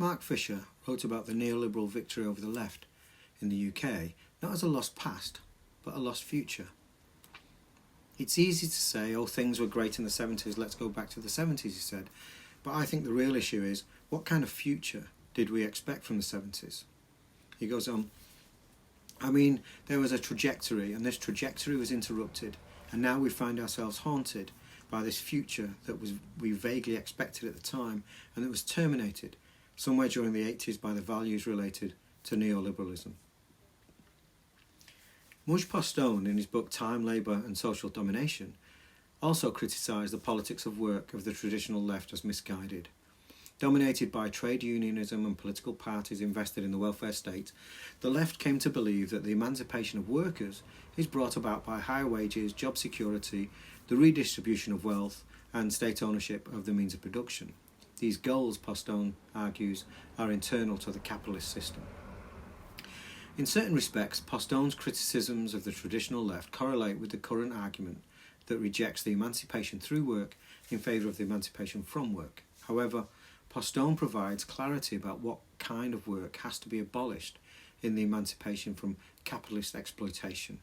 Mark Fisher wrote about the neoliberal victory over the left in the UK not as a lost past, but a lost future. It's easy to say, oh, things were great in the 70s, let's go back to the 70s, he said. But I think the real issue is, what kind of future did we expect from the 70s? He goes on, I mean, there was a trajectory, and this trajectory was interrupted, and now we find ourselves haunted by this future that we vaguely expected at the time, and that was terminated somewhere during the 80s by the values related to neoliberalism. Mudge Postone, in his book Time, Labour and Social Domination, also criticised the politics of work of the traditional left as misguided. Dominated by trade unionism and political parties invested in the welfare state, the left came to believe that the emancipation of workers is brought about by higher wages, job security, the redistribution of wealth, and state ownership of the means of production. These goals, Postone argues, are internal to the capitalist system. In certain respects, Postone's criticisms of the traditional left correlate with the current argument that rejects the emancipation through work in favour of the emancipation from work. However, Postone provides clarity about what kind of work has to be abolished in the emancipation from capitalist exploitation.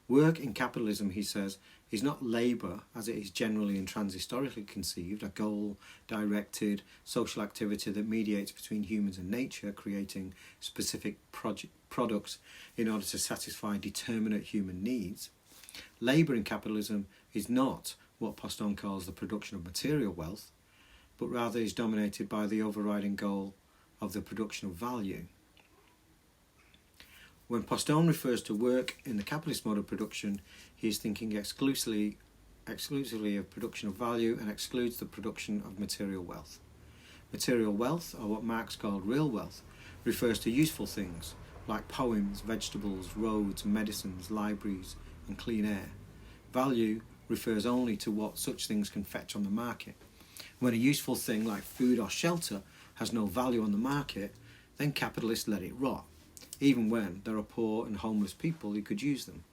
Work in capitalism, he says, is not labour as it is generally and transhistorically conceived, a goal-directed social activity that mediates between humans and nature, creating specific products in order to satisfy determinate human needs. Labour in capitalism is not what Postone calls the production of material wealth, but rather is dominated by the overriding goal of the production of value. When Postone refers to work in the capitalist mode of production, he is thinking exclusively of production of value and excludes the production of material wealth. Material wealth, or what Marx called real wealth, refers to useful things like poems, vegetables, roads, medicines, libraries, and clean air. Value refers only to what such things can fetch on the market. When a useful thing like food or shelter has no value on the market, then capitalists let it rot, even when there are poor and homeless people who could use them.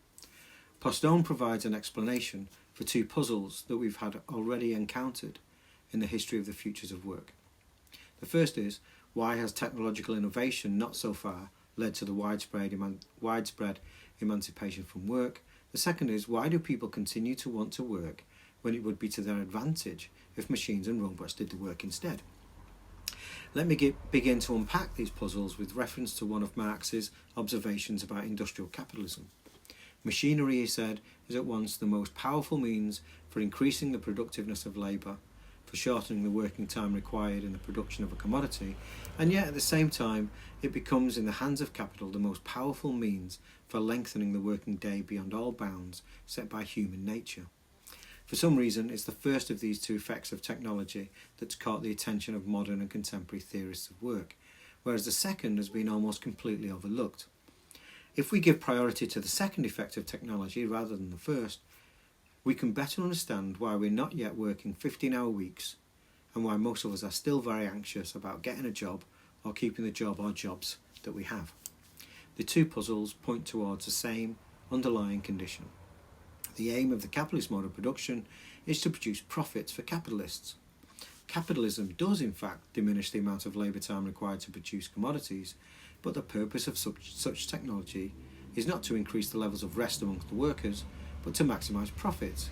Postone provides an explanation for two puzzles that we've had already encountered in the history of the futures of work. The first is, why has technological innovation not so far led to the widespread emancipation from work? The second is, why do people continue to want to work when it would be to their advantage if machines and robots did the work instead? Let me begin to unpack these puzzles with reference to one of Marx's observations about industrial capitalism. Machinery, he said, is at once the most powerful means for increasing the productiveness of labour, for shortening the working time required in the production of a commodity, and yet at the same time it becomes in the hands of capital the most powerful means for lengthening the working day beyond all bounds set by human nature. For some reason, it's the first of these two effects of technology that's caught the attention of modern and contemporary theorists of work, whereas the second has been almost completely overlooked. If we give priority to the second effect of technology rather than the first, we can better understand why we're not yet working 15-hour weeks and why most of us are still very anxious about getting a job or keeping the job or jobs that we have. The two puzzles point towards the same underlying condition. The aim of the capitalist mode of production is to produce profits for capitalists. Capitalism does in fact diminish the amount of labour time required to produce commodities, but the purpose of such technology is not to increase the levels of rest amongst the workers, but to maximise profits.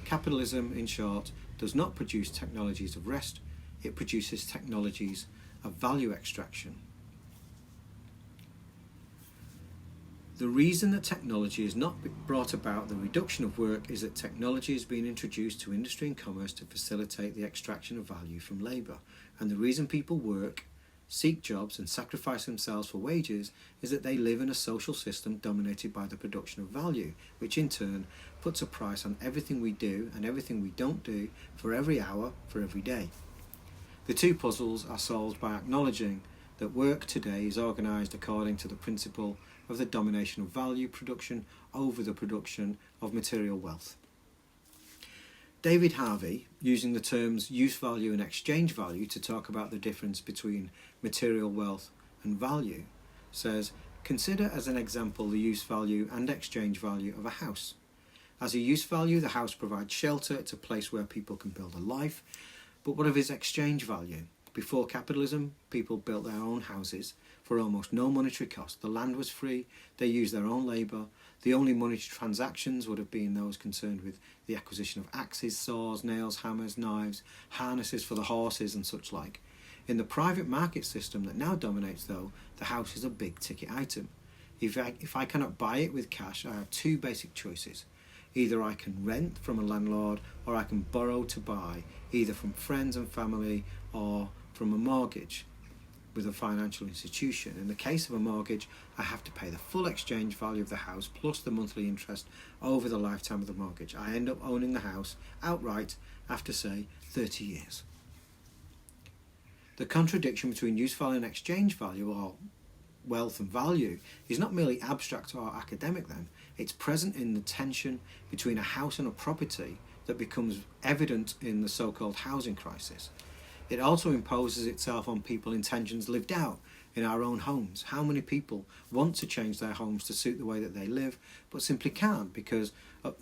Capitalism, in short, does not produce technologies of rest, it produces technologies of value extraction. The reason that technology has not brought about the reduction of work is that technology has been introduced to industry and commerce to facilitate the extraction of value from labour. And the reason people work, seek jobs and sacrifice themselves for wages is that they live in a social system dominated by the production of value, which in turn puts a price on everything we do and everything we don't do for every hour, for every day. The two puzzles are solved by acknowledging that work today is organised according to the principle of the domination of value production over the production of material wealth. David Harvey, using the terms use value and exchange value to talk about the difference between material wealth and value, says, consider as an example the use value and exchange value of a house. As a use value, the house provides shelter, it's a place where people can build a life, but what of its exchange value? Before capitalism, people built their own houses for almost no monetary cost. The land was free, they used their own labour. The only monetary transactions would have been those concerned with the acquisition of axes, saws, nails, hammers, knives, harnesses for the horses and such like. In the private market system that now dominates, though, the house is a big ticket item. If I cannot buy it with cash, I have two basic choices. Either I can rent from a landlord, or I can borrow to buy, either from friends and family or from a mortgage with a financial institution. In the case of a mortgage, I have to pay the full exchange value of the house plus the monthly interest over the lifetime of the mortgage. I end up owning the house outright after, say, 30 years. The contradiction between use value and exchange value, or wealth and value, is not merely abstract or academic then. It's present in the tension between a house and a property that becomes evident in the so-called housing crisis. It also imposes itself on people in tensions lived out in our own homes. How many people want to change their homes to suit the way that they live, but simply can't because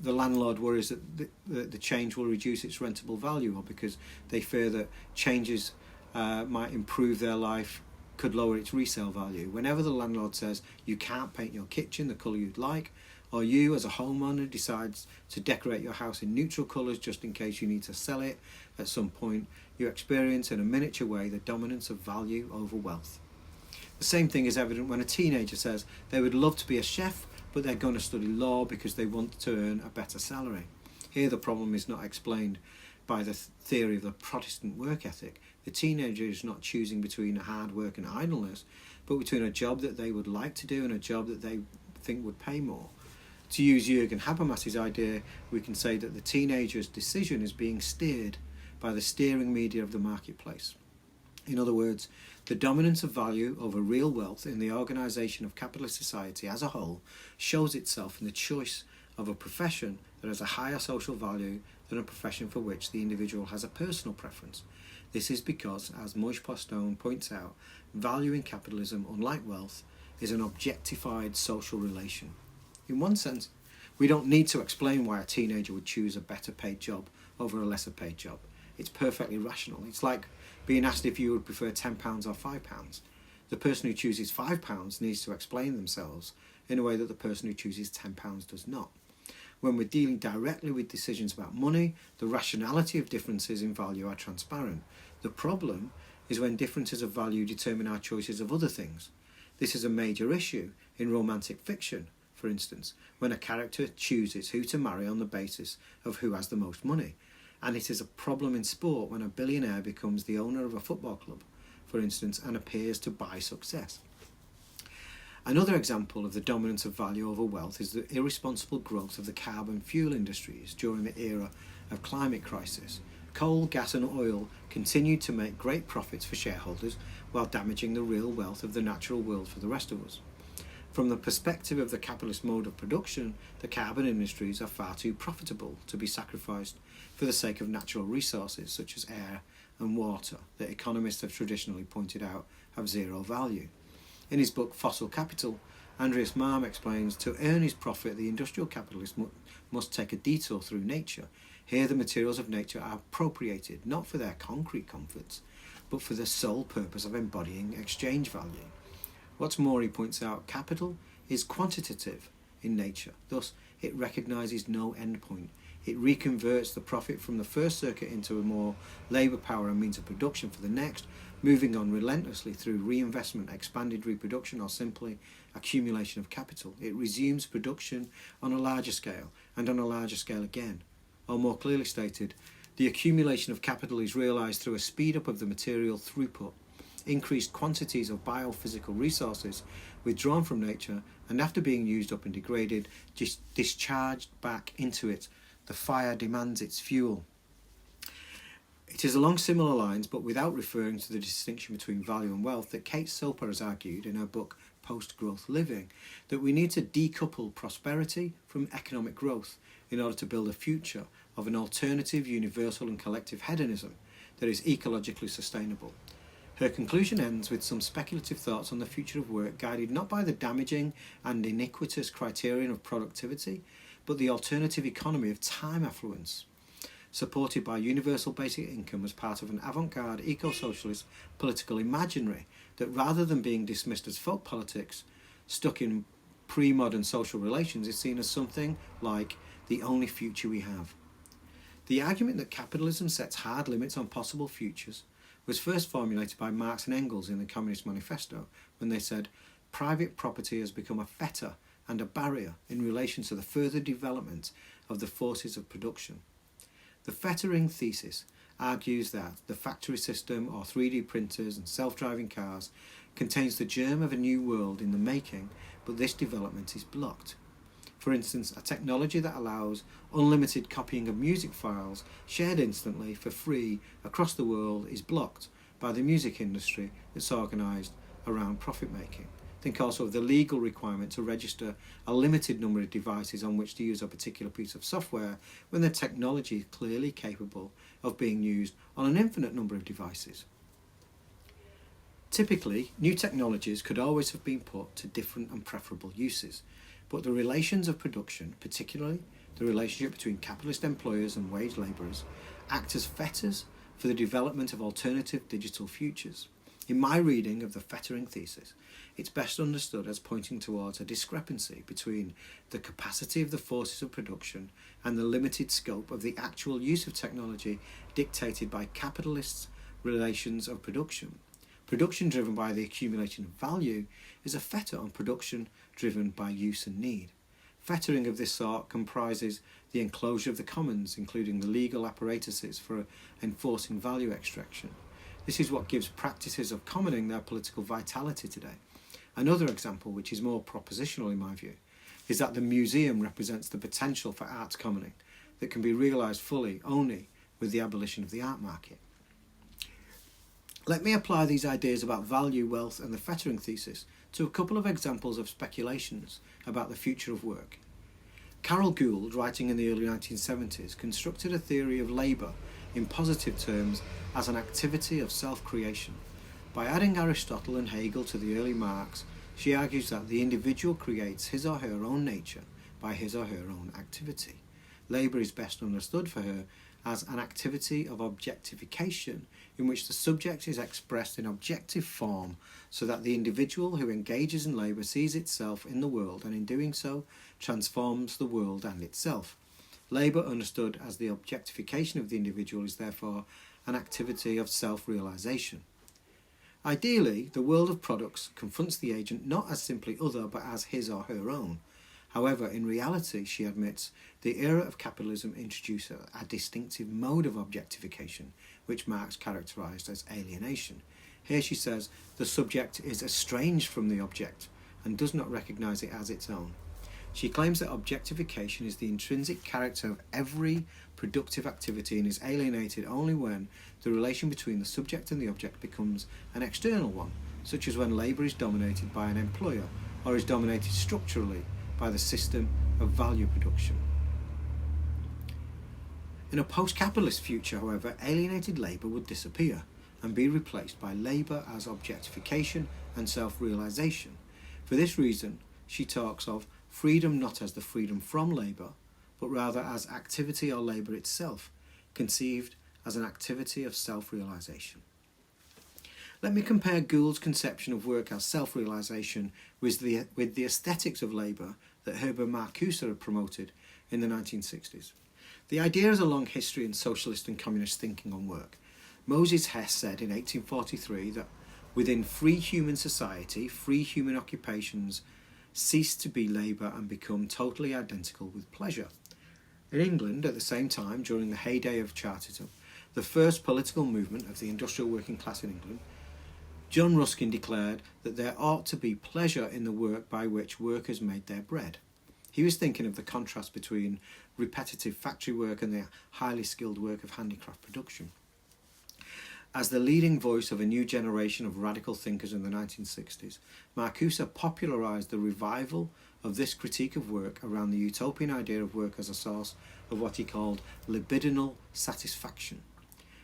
the landlord worries that the change will reduce its rentable value, or because they fear that changes might improve their life, could lower its resale value. Whenever the landlord says you can't paint your kitchen the colour you'd like, or you as a homeowner decides to decorate your house in neutral colours just in case you need to sell it at some point, you experience in a miniature way the dominance of value over wealth. The same thing is evident when a teenager says they would love to be a chef, but they're going to study law because they want to earn a better salary. Here the problem is not explained by the theory of the Protestant work ethic. The teenager is not choosing between hard work and idleness, but between a job that they would like to do and a job that they think would pay more. To use Jürgen Habermas's idea, we can say that the teenager's decision is being steered by the steering media of the marketplace. In other words, the dominance of value over real wealth in the organisation of capitalist society as a whole shows itself in the choice of a profession that has a higher social value than a profession for which the individual has a personal preference. This is because, as Moise Postone points out, value in capitalism, unlike wealth, is an objectified social relation. In one sense, we don't need to explain why a teenager would choose a better paid job over a lesser paid job. It's perfectly rational. It's like being asked if you would prefer £10 or £5. The person who chooses £5 needs to explain themselves in a way that the person who chooses £10 does not. When we're dealing directly with decisions about money, the rationality of differences in value are transparent. The problem is when differences of value determine our choices of other things. This is a major issue in romantic fiction, for instance, when a character chooses who to marry on the basis of who has the most money. And it is a problem in sport when a billionaire becomes the owner of a football club, for instance, and appears to buy success. Another example of the dominance of value over wealth is the irresponsible growth of the carbon fuel industries during the era of climate crisis. Coal, gas and oil continued to make great profits for shareholders while damaging the real wealth of the natural world for the rest of us. From the perspective of the capitalist mode of production, the carbon industries are far too profitable to be sacrificed for the sake of natural resources such as air and water that economists have traditionally pointed out have zero value. In his book Fossil Capital, Andreas Malm explains to earn his profit the industrial capitalist must take a detour through nature. Here the materials of nature are appropriated not for their concrete comforts, but for the sole purpose of embodying exchange value. What's more, he points out, capital is quantitative in nature, thus it recognises no end point. It reconverts the profit from the first circuit into a more labour power and means of production for the next, moving on relentlessly through reinvestment, expanded reproduction, or simply accumulation of capital. It resumes production on a larger scale, and on a larger scale again. Or more clearly stated, the accumulation of capital is realised through a speed up of the material throughput, increased quantities of biophysical resources withdrawn from nature, and after being used up and degraded, discharged back into it. The fire demands its fuel. It is along similar lines, but without referring to the distinction between value and wealth, that Kate Soper has argued in her book Post-Growth Living, that we need to decouple prosperity from economic growth in order to build a future of an alternative, universal and collective hedonism that is ecologically sustainable. Her conclusion ends with some speculative thoughts on the future of work, guided not by the damaging and iniquitous criterion of productivity, but the alternative economy of time affluence. supported by universal basic income as part of an avant-garde eco-socialist political imaginary that, rather than being dismissed as folk politics stuck in pre-modern social relations, is seen as something like the only future we have. The argument that capitalism sets hard limits on possible futures was first formulated by Marx and Engels in the Communist Manifesto, when they said, "Private property has become a fetter and a barrier in relation to the further development of the forces of production." The fettering thesis argues that the factory system, or 3D printers and self-driving cars, contains the germ of a new world in the making, but this development is blocked. For instance, a technology that allows unlimited copying of music files shared instantly for free across the world is blocked by the music industry that's organised around profit making. Think also of the legal requirement to register a limited number of devices on which to use a particular piece of software when the technology is clearly capable of being used on an infinite number of devices. Typically, new technologies could always have been put to different and preferable uses, but the relations of production, particularly the relationship between capitalist employers and wage labourers, act as fetters for the development of alternative digital futures. In my reading of the fettering thesis, it's best understood as pointing towards a discrepancy between the capacity of the forces of production and the limited scope of the actual use of technology dictated by capitalists' relations of production. Production driven by the accumulation of value is a fetter on production driven by use and need. Fettering of this sort comprises the enclosure of the commons, including the legal apparatuses for enforcing value extraction. This is what gives practices of commoning their political vitality today. Another example, which is more propositional in my view, is that the museum represents the potential for arts commoning that can be realised fully only with the abolition of the art market. Let me apply these ideas about value, wealth and the fettering thesis to a couple of examples of speculations about the future of work. Carol Gould, writing in the early 1970s, constructed a theory of labour in positive terms as an activity of self-creation. By adding Aristotle and Hegel to the early Marx, she argues that the individual creates his or her own nature by his or her own activity. Labour is best understood for her as an activity of objectification in which the subject is expressed in objective form so that the individual who engages in labour sees itself in the world and in doing so transforms the world and itself. Labour understood as the objectification of the individual is therefore an activity of self-realisation. Ideally, the world of products confronts the agent not as simply other but as his or her own. However, in reality, she admits, the era of capitalism introduced a distinctive mode of objectification, which Marx characterised as alienation. Here she says, the subject is estranged from the object and does not recognise it as its own. She claims that objectification is the intrinsic character of every productive activity and is alienated only when the relation between the subject and the object becomes an external one, such as when labour is dominated by an employer or is dominated structurally by the system of value production. In a post-capitalist future, however, alienated labour would disappear and be replaced by labour as objectification and self-realisation. For this reason, she talks of freedom not as the freedom from labour, but rather as activity or labour itself, conceived as an activity of self-realisation. Let me compare Gould's conception of work as self-realisation with the aesthetics of labour that Herbert Marcuse had promoted in the 1960s. The idea has a long history in socialist and communist thinking on work. Moses Hess said in 1843 that within free human society, free human occupations cease to be labour and become totally identical with pleasure. In England, at the same time, during the heyday of Chartism, the first political movement of the industrial working class in England, John Ruskin declared that there ought to be pleasure in the work by which workers made their bread. He was thinking of the contrast between repetitive factory work and the highly skilled work of handicraft production. As the leading voice of a new generation of radical thinkers in the 1960s, Marcuse popularised the revival of this critique of work around the utopian idea of work as a source of what he called libidinal satisfaction.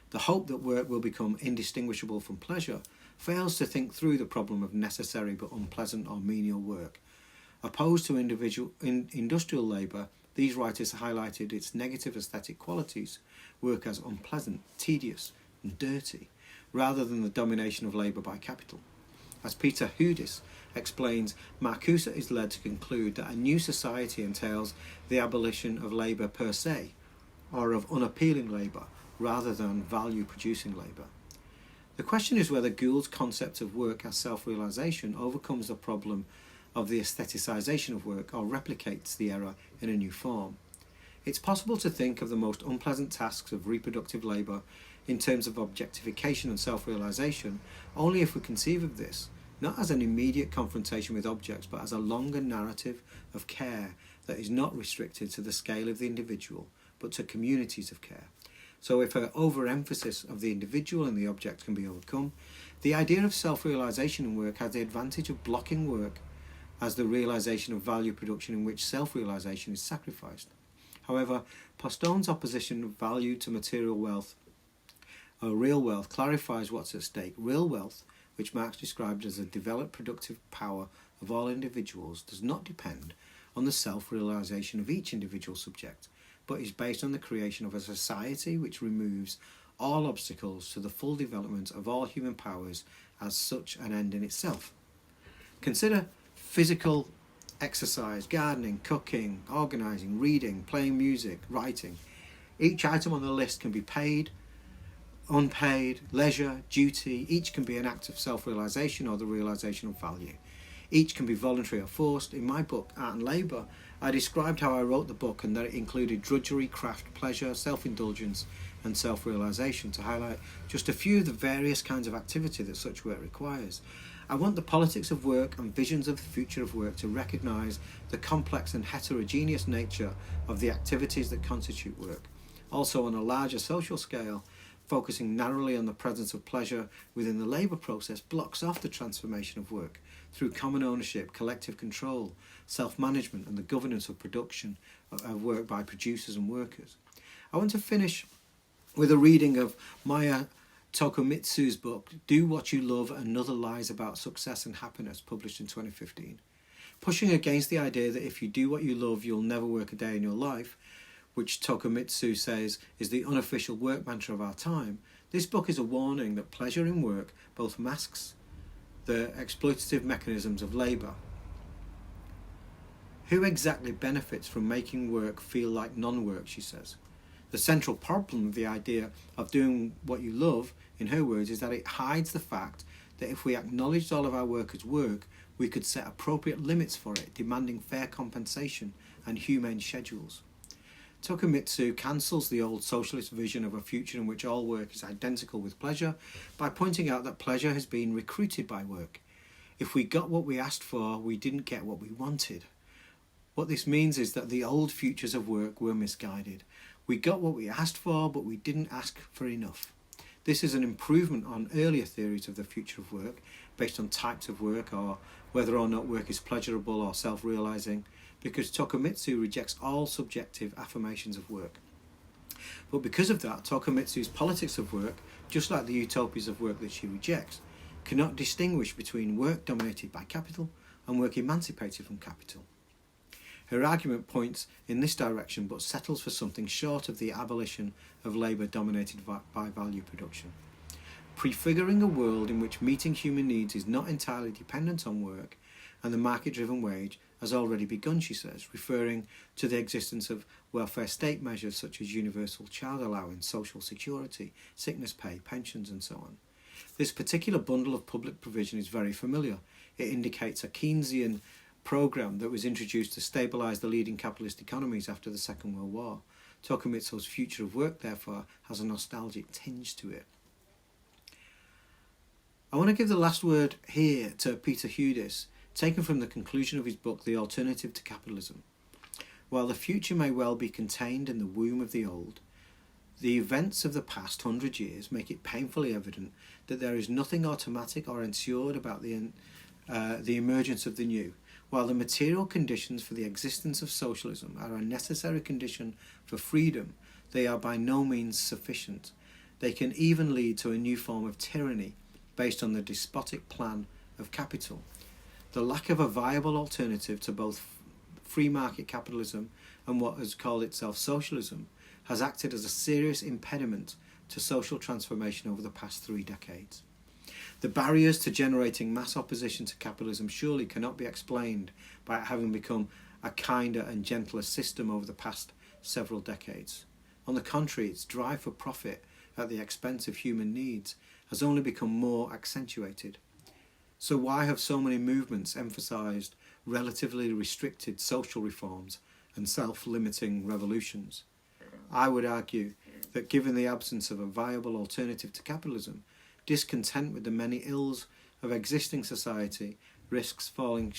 The hope that work will become indistinguishable from pleasure fails to think through the problem of necessary but unpleasant or menial work. Opposed to industrial labour, These writers highlighted its negative aesthetic qualities, work as unpleasant, tedious and dirty, rather than the domination of labour by capital. As Peter Hudis explains, Marcuse is led to conclude that a new society entails the abolition of labour per se, or of unappealing labour, rather than value-producing labour. The question is whether Gould's concept of work as self-realisation overcomes the problem of the aestheticisation of work or replicates the error in a new form. It's possible to think of the most unpleasant tasks of reproductive labour in terms of objectification and self-realisation only if we conceive of this not as an immediate confrontation with objects, but as a longer narrative of care that is not restricted to the scale of the individual, but to communities of care. So if an overemphasis of the individual and the object can be overcome, the idea of self-realisation in work has the advantage of blocking work as the realisation of value production in which self-realisation is sacrificed. However, Postow's opposition of value to material wealth, or real wealth, clarifies what's at stake. Real wealth, which Marx described as a developed productive power of all individuals, does not depend on the self-realisation of each individual subject, but is based on the creation of a society which removes all obstacles to the full development of all human powers as such an end in itself. Consider physical exercise, gardening, cooking, organising, reading, playing music, writing. Each item on the list can be paid, unpaid, leisure, duty. Each can be an act of self-realisation or the realisation of value. Each can be voluntary or forced. In my book, Art and Labour, I described how I wrote the book and that it included drudgery, craft, pleasure, self-indulgence and self-realisation, to highlight just a few of the various kinds of activity that such work requires. I want the politics of work and visions of the future of work to recognise the complex and heterogeneous nature of the activities that constitute work. Also, on a larger social scale, focusing narrowly on the presence of pleasure within the labour process blocks off the transformation of work through common ownership, collective control, self-management and the governance of production of work by producers and workers. I want to finish with a reading of Maya Tokumitsu's book, Do What You Love and Other Lies About Success and Happiness, published in 2015. Pushing against the idea that if you do what you love, you'll never work a day in your life, which Tokumitsu says is the unofficial work mantra of our time, this book is a warning that pleasure in work both masks the exploitative mechanisms of labour. Who exactly benefits from making work feel like non-work, she says. The central problem of the idea of doing what you love, in her words, is that it hides the fact that if we acknowledged all of our work as work, we could set appropriate limits for it, demanding fair compensation and humane schedules. Tokumitsu cancels the old socialist vision of a future in which all work is identical with pleasure by pointing out that pleasure has been recruited by work. If we got what we asked for, we didn't get what we wanted. What this means is that the old futures of work were misguided. We got what we asked for, but we didn't ask for enough. This is an improvement on earlier theories of the future of work, based on types of work or whether or not work is pleasurable or self-realising, because Tokumitsu rejects all subjective affirmations of work. But because of that, Tokumitsu's politics of work, just like the utopias of work that she rejects, cannot distinguish between work dominated by capital and work emancipated from capital. Her argument points in this direction but settles for something short of the abolition of labour dominated by value production. Prefiguring a world in which meeting human needs is not entirely dependent on work and the market-driven wage has already begun, she says, referring to the existence of welfare state measures such as universal child allowance, social security, sickness pay, pensions and so on. This particular bundle of public provision is very familiar. It indicates a Keynesian programme that was introduced to stabilise the leading capitalist economies after the Second World War. Tokumitsu's future of work, therefore, has a nostalgic tinge to it. I want to give the last word here to Peter Hudis, taken from the conclusion of his book, The Alternative to Capitalism. While the future may well be contained in the womb of the old, the events of the past 100 years make it painfully evident that there is nothing automatic or ensured about the emergence of the new. While the material conditions for the existence of socialism are a necessary condition for freedom, they are by no means sufficient. They can even lead to a new form of tyranny based on the despotic plan of capital. The lack of a viable alternative to both free market capitalism and what has called itself socialism has acted as a serious impediment to social transformation over the past 3 decades. The barriers to generating mass opposition to capitalism surely cannot be explained by it having become a kinder and gentler system over the past several decades. On the contrary, its drive for profit at the expense of human needs has only become more accentuated. So why have so many movements emphasised relatively restricted social reforms and self-limiting revolutions? I would argue that given the absence of a viable alternative to capitalism, discontent with the many ills of existing society risks falling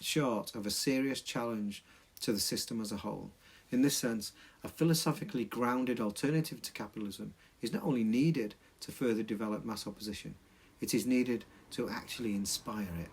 short of a serious challenge to the system as a whole. In this sense, a philosophically grounded alternative to capitalism is not only needed to further develop mass opposition, it is needed to actually inspire it.